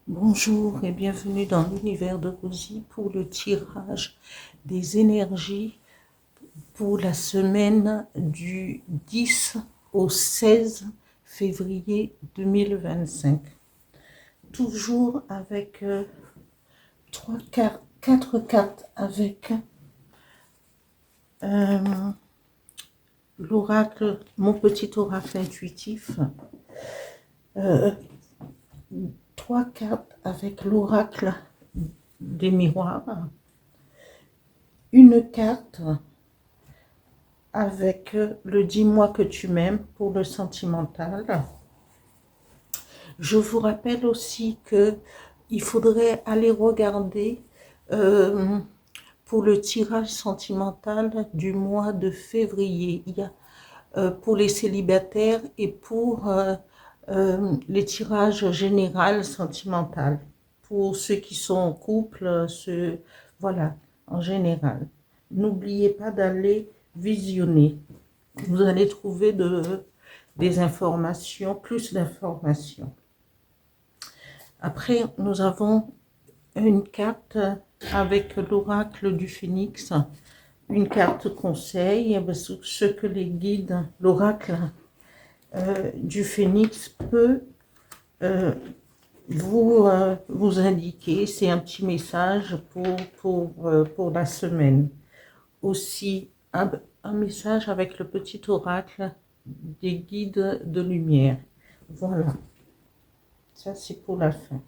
Bonjour et bienvenue dans l'univers de Rosie pour le tirage des énergies pour la semaine du 10 au 16 février 2025. Toujours avec quatre cartes avec l'oracle, mon petit oracle intuitif. 3 cartes avec l'oracle des miroirs, une carte avec le dis-moi que tu m'aimes pour le sentimental. Je vous rappelle aussi que il faudrait aller regarder pour le tirage sentimental du mois de février. Il y a pour les célibataires et pour les tirages généraux sentimental. Pour ceux qui sont en couple, voilà, en général. N'oubliez pas d'aller visionner. Vous allez trouver des informations, plus d'informations. Après, nous avons une carte avec l'oracle du phénix, une carte conseil, ce que les guides, l'oracle du phénix peut vous indiquer. C'est un petit message pour la semaine. Aussi, un message avec le petit oracle des guides de lumière. Voilà, ça c'est pour la fin.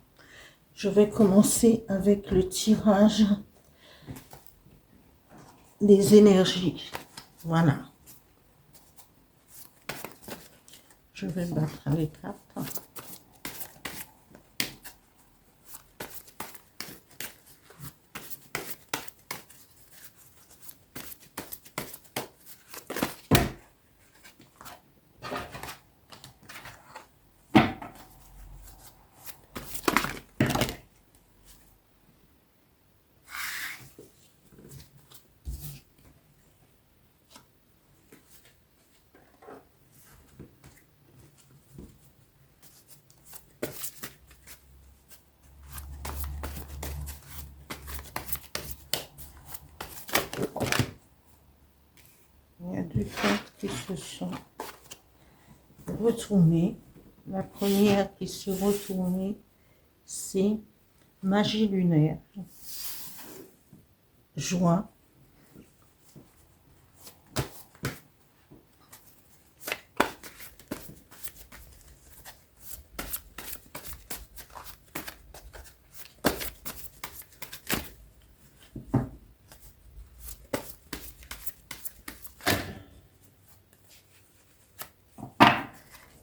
Je vais commencer avec le tirage des énergies. Voilà. Je vais battre les cartes. Il y a deux cartes qui se sont retournées. La première qui s'est retournée, c'est magie lunaire, joie,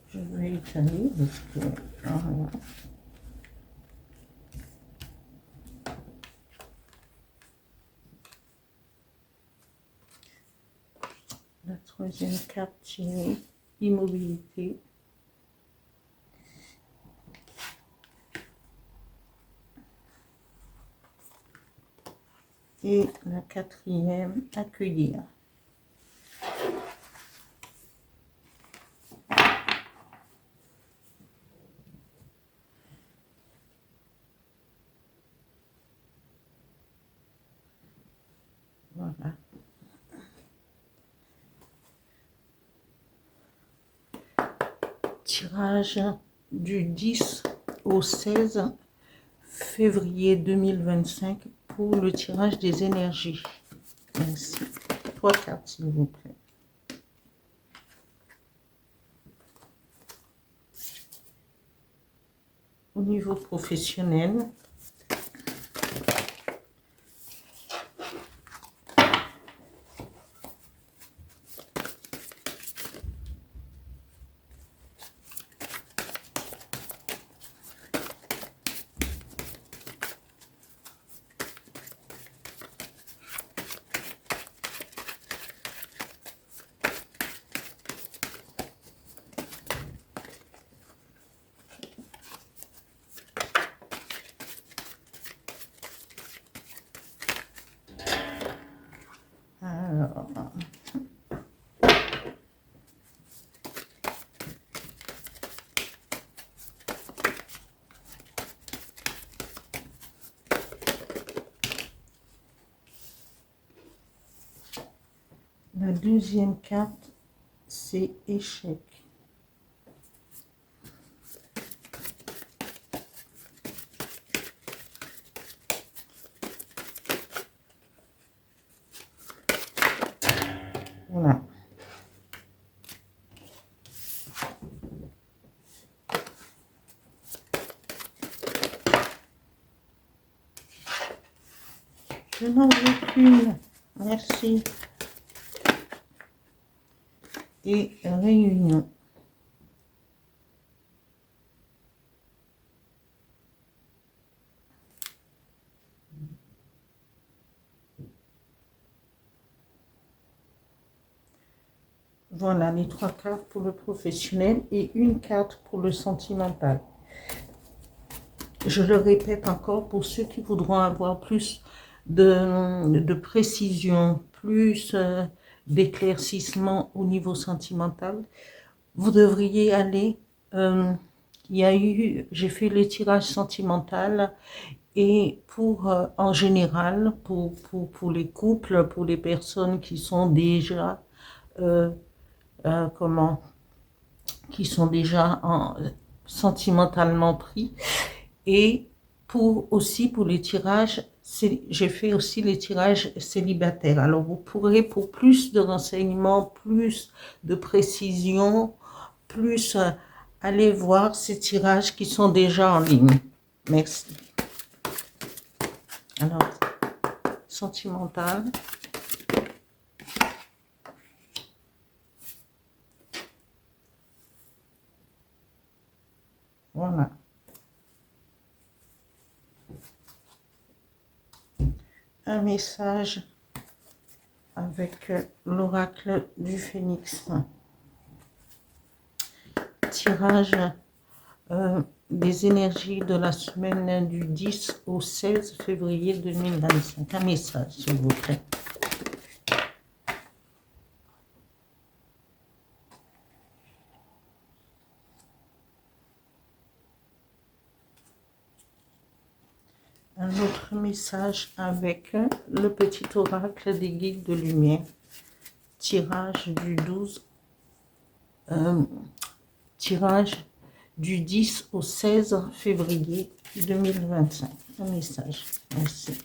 je vais étaler parce que voilà. La troisième carte tirée, immobilité. Et la quatrième, accueillir. Voilà. Tirage du 10 au 16 février 2025 pour le tirage des énergies. Merci. 3 cartes, s'il vous plaît. Au niveau professionnel, deuxième carte, c'est échec. Voilà. Je n'en veux qu'une. Merci. Et réunion. Voilà les 3 cartes pour le professionnel et une carte pour le sentimental. Je le répète encore pour ceux qui voudront avoir plus de précision, plus d'éclaircissement au niveau sentimental, vous devriez aller. J'ai fait le tirage sentimental et en général, pour les couples, pour les personnes qui sont déjà, qui sont déjà sentimentalement pris. Et aussi pour les tirages, j'ai fait aussi les tirages célibataires. Alors vous pourrez, pour plus de renseignements, plus de précision, plus aller voir ces tirages qui sont déjà en ligne. Merci. Alors, sentimental. Voilà. Un message avec l'oracle du phénix. Tirage des énergies de la semaine du 10 au 16 février 2025. Un message, s'il vous plaît. Un autre message avec le petit oracle des guides de lumière. Tirage du 12. Tirage du 10 au 16 février 2025. Un message. Merci.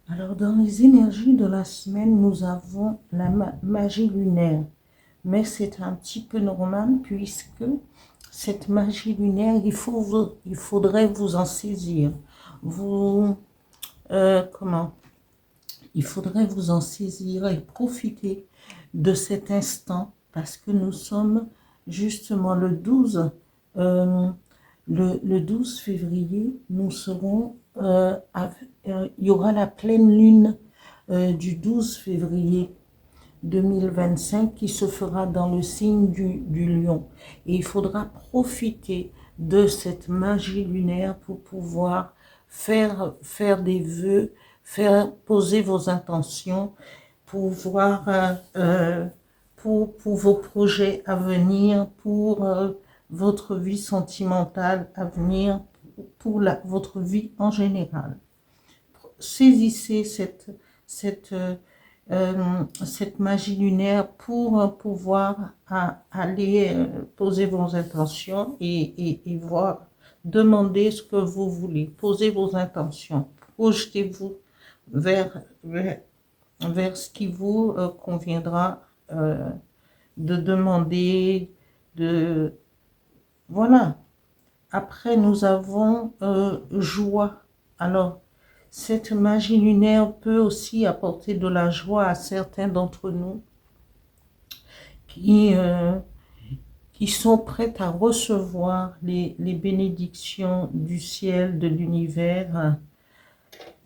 Alors, dans les énergies de la semaine, nous avons la magie lunaire. Mais c'est un petit peu normal puisque cette magie lunaire, il faudrait vous en saisir. Il faudrait vous en saisir et profiter de cet instant parce que nous sommes justement le 12 février, nous serons, il y aura la pleine lune du 12 février 2025 qui se fera dans le signe du lion. Et il faudra profiter de cette magie lunaire pour pouvoir faire des vœux, poser vos intentions, pour vos projets à venir, pour votre vie sentimentale à venir, pour votre vie en général. Saisissez cette magie lunaire pour pouvoir aller poser vos intentions et voir, demander ce que vous voulez. Posez vos intentions. Projetez-vous vers ce qui vous conviendra de demander, voilà. Après, nous avons joie. Alors, cette magie lunaire peut aussi apporter de la joie à certains d'entre nous qui sont prêts à recevoir les bénédictions du ciel, de l'univers,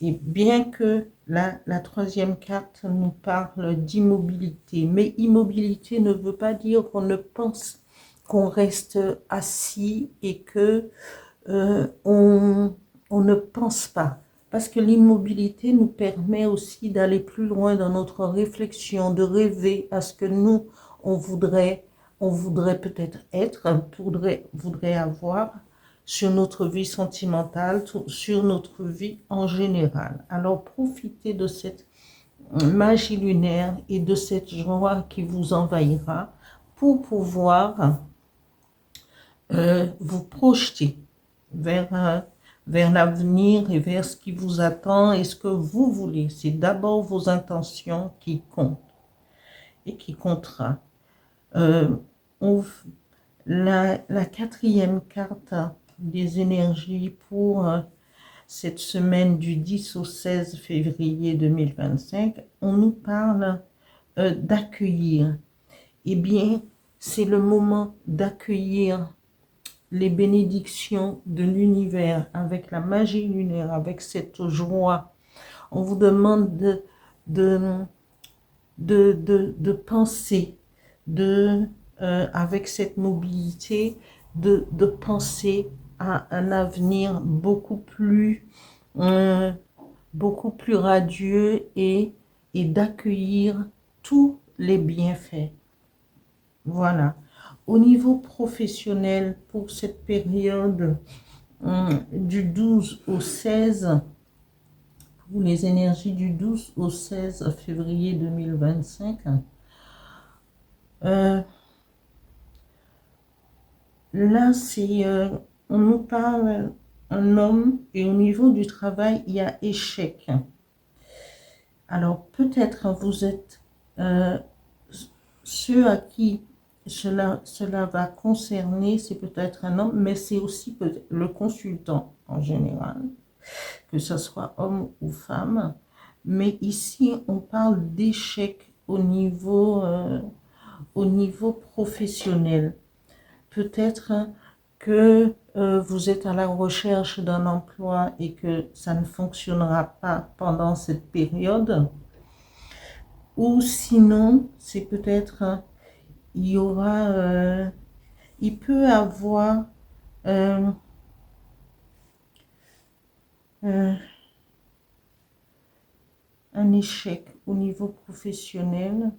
Et bien que la troisième carte nous parle d'immobilité, mais immobilité ne veut pas dire qu'on ne pense qu'on reste assis et que on ne pense pas. Parce que l'immobilité nous permet aussi d'aller plus loin dans notre réflexion, de rêver à ce que nous, on voudrait peut-être être, voudrait avoir sur notre vie sentimentale, sur notre vie en général. Alors profitez de cette magie lunaire et de cette joie qui vous envahira pour pouvoir vous projeter vers l'avenir et vers ce qui vous attend et ce que vous voulez. C'est d'abord vos intentions qui comptent et qui comptera. La quatrième carte des énergies pour cette semaine du 10 au 16 février 2025, on nous parle d'accueillir. Eh bien, c'est le moment d'accueillir les bénédictions de l'univers avec la magie lunaire, avec cette joie. On vous demande de penser, avec cette mobilité, de penser à un avenir beaucoup plus radieux et d'accueillir tous les bienfaits. Voilà. Au niveau professionnel, pour cette période du 12 au 16, pour les énergies du 12 au 16 février 2025, là, on nous parle un homme et au niveau du travail, il y a échec. Alors, peut-être vous êtes ceux à qui cela va concerner, c'est peut-être un homme, mais c'est aussi le consultant en général, que ce soit homme ou femme. Mais ici, on parle d'échec au niveau professionnel. Peut-être que vous êtes à la recherche d'un emploi et que ça ne fonctionnera pas pendant cette période. Ou sinon, c'est peut-être, il peut avoir un échec au niveau professionnel,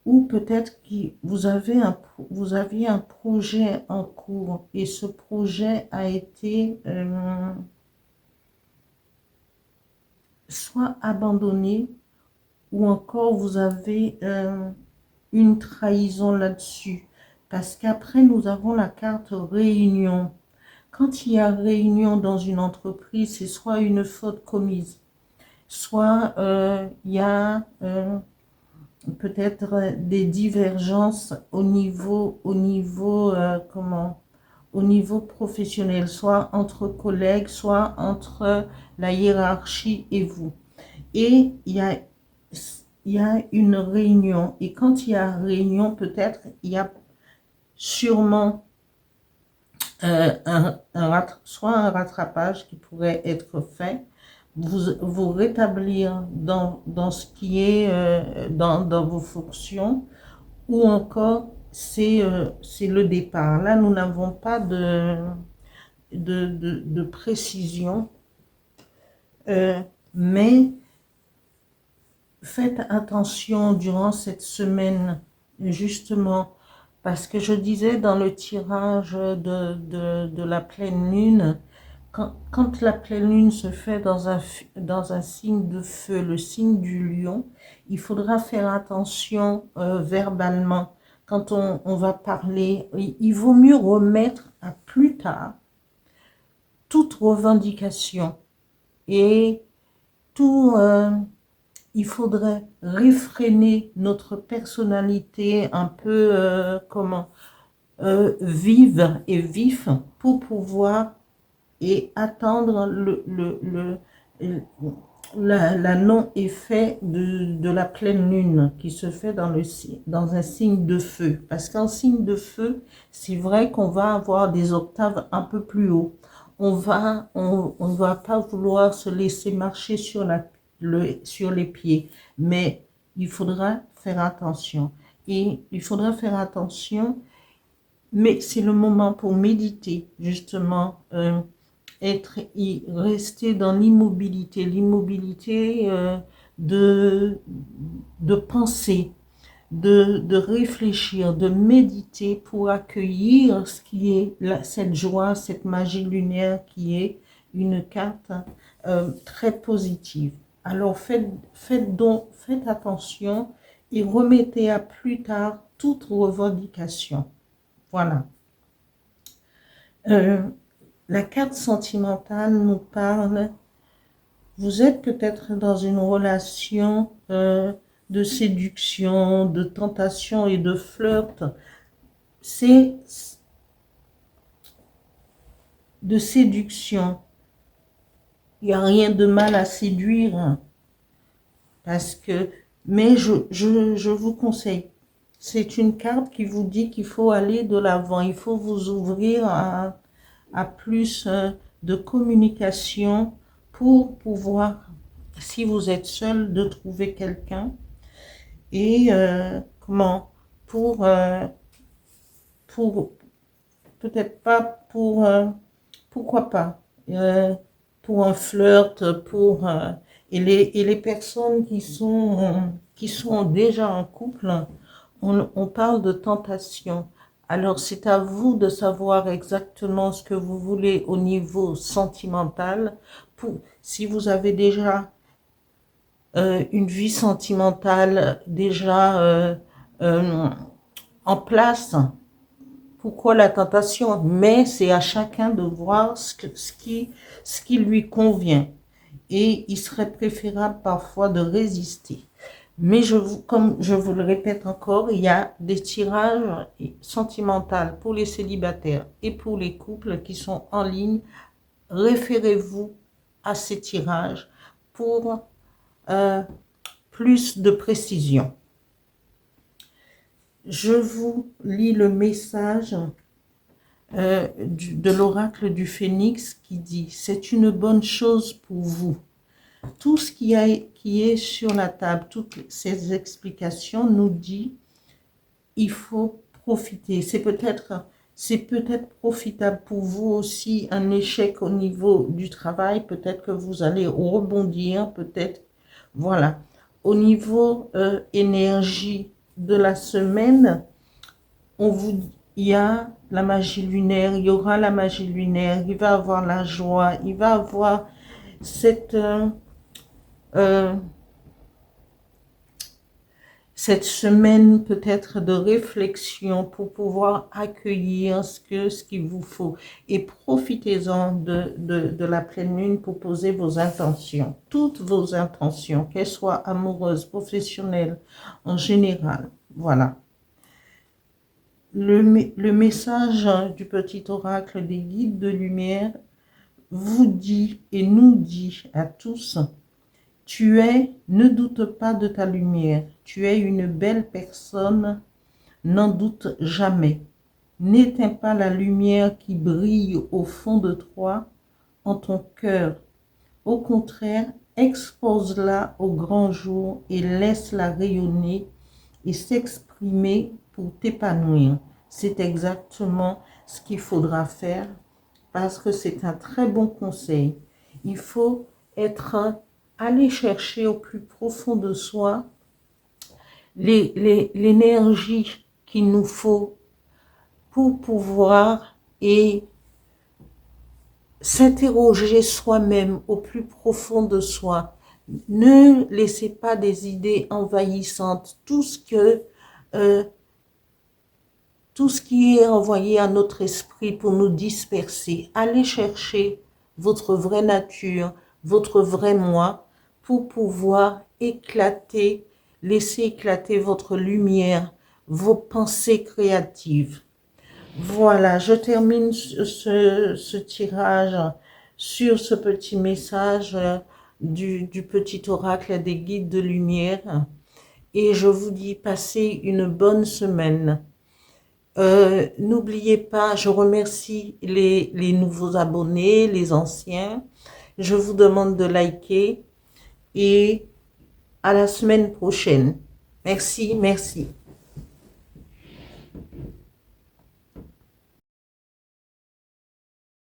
ou peut-être que vous aviez un projet en cours et ce projet a été soit abandonné, ou encore vous avez une trahison là-dessus. Parce qu'après, nous avons la carte réunion. Quand il y a réunion dans une entreprise, c'est soit une faute commise, soit il y a peut-être des divergences au niveau professionnel, soit entre collègues, soit entre la hiérarchie et vous. Et il y a une réunion. Et quand il y a réunion, peut-être il y a sûrement soit un rattrapage qui pourrait être fait, vous rétablir dans ce qui est dans vos fonctions, ou encore c'est le départ. Là, nous n'avons pas de précision, mais faites attention durant cette semaine, justement, parce que je disais dans le tirage de la pleine lune, quand la pleine lune se fait dans un signe de feu, le signe du lion, il faudra faire attention verbalement. Quand on va parler, il vaut mieux remettre à plus tard toute revendication et tout... il faudrait réfréner notre personnalité un peu vive et vif pour pouvoir et attendre la non-effet de la pleine lune qui se fait dans un signe de feu. Parce qu'en signe de feu, c'est vrai qu'on va avoir des octaves un peu plus haut. on ne va pas vouloir se laisser marcher sur sur les pieds, mais il faudra faire attention. Et il faudra faire attention, mais c'est le moment pour méditer, justement, rester dans l'immobilité, de penser, de réfléchir, de méditer pour accueillir ce qui est cette joie, cette magie lunaire qui est une carte très positive. Alors faites attention et remettez à plus tard toute revendication. Voilà. La carte sentimentale nous parle, vous êtes peut-être dans une relation de séduction, de tentation et de flirt. C'est de séduction. Il n'y a rien de mal à séduire, hein, parce que, mais je vous conseille, c'est une carte qui vous dit qu'il faut aller de l'avant, il faut vous ouvrir à plus de communication pour pouvoir, si vous êtes seul, de trouver quelqu'un. Et comment pour peut-être pas pour pourquoi pas pour un flirt, pour et les personnes qui sont déjà en couple, on parle de tentation. Alors c'est à vous de savoir exactement ce que vous voulez au niveau sentimental. Si vous avez déjà une vie sentimentale déjà en place, pourquoi la tentation? Mais c'est à chacun de voir ce qui lui convient. Et il serait préférable parfois de résister. Mais comme je vous le répète encore, il y a des tirages sentimentaux pour les célibataires et pour les couples qui sont en ligne. Référez-vous à ces tirages pour plus de précision. Je vous lis le message de l'oracle du Phénix qui dit « C'est une bonne chose pour vous ». Tout ce qui est sur la table, toutes ces explications nous dit il faut profiter. C'est peut-être profitable pour vous aussi, un échec au niveau du travail, peut-être que vous allez rebondir, peut-être, voilà. Au niveau énergie de la semaine, il y a la magie lunaire, il y aura la magie lunaire, il va avoir la joie, il va avoir cette semaine peut-être de réflexion pour pouvoir accueillir ce qu'il vous faut. Et profitez-en de la pleine lune pour poser vos intentions, toutes vos intentions, qu'elles soient amoureuses, professionnelles, en général. Voilà. Le message du petit oracle des guides de lumière vous dit et nous dit à tous: ne doute pas de ta lumière, tu es une belle personne, n'en doute jamais. N'éteins pas la lumière qui brille au fond de toi, en ton cœur. Au contraire, expose-la au grand jour et laisse-la rayonner et s'exprimer pour t'épanouir. C'est exactement ce qu'il faudra faire parce que c'est un très bon conseil. Il faut aller chercher au plus profond de soi l'énergie qu'il nous faut pour pouvoir et s'interroger soi-même au plus profond de soi. Ne laissez pas des idées envahissantes. Tout ce qui est envoyé à notre esprit pour nous disperser. Allez chercher votre vraie nature, votre vrai moi, pour pouvoir laisser éclater votre lumière, vos pensées créatives. Voilà, je termine ce tirage sur ce petit message du petit oracle des guides de lumière. Et je vous dis, passez une bonne semaine. N'oubliez pas, je remercie les nouveaux abonnés, les anciens. Je vous demande de liker et à la semaine prochaine. Merci, merci.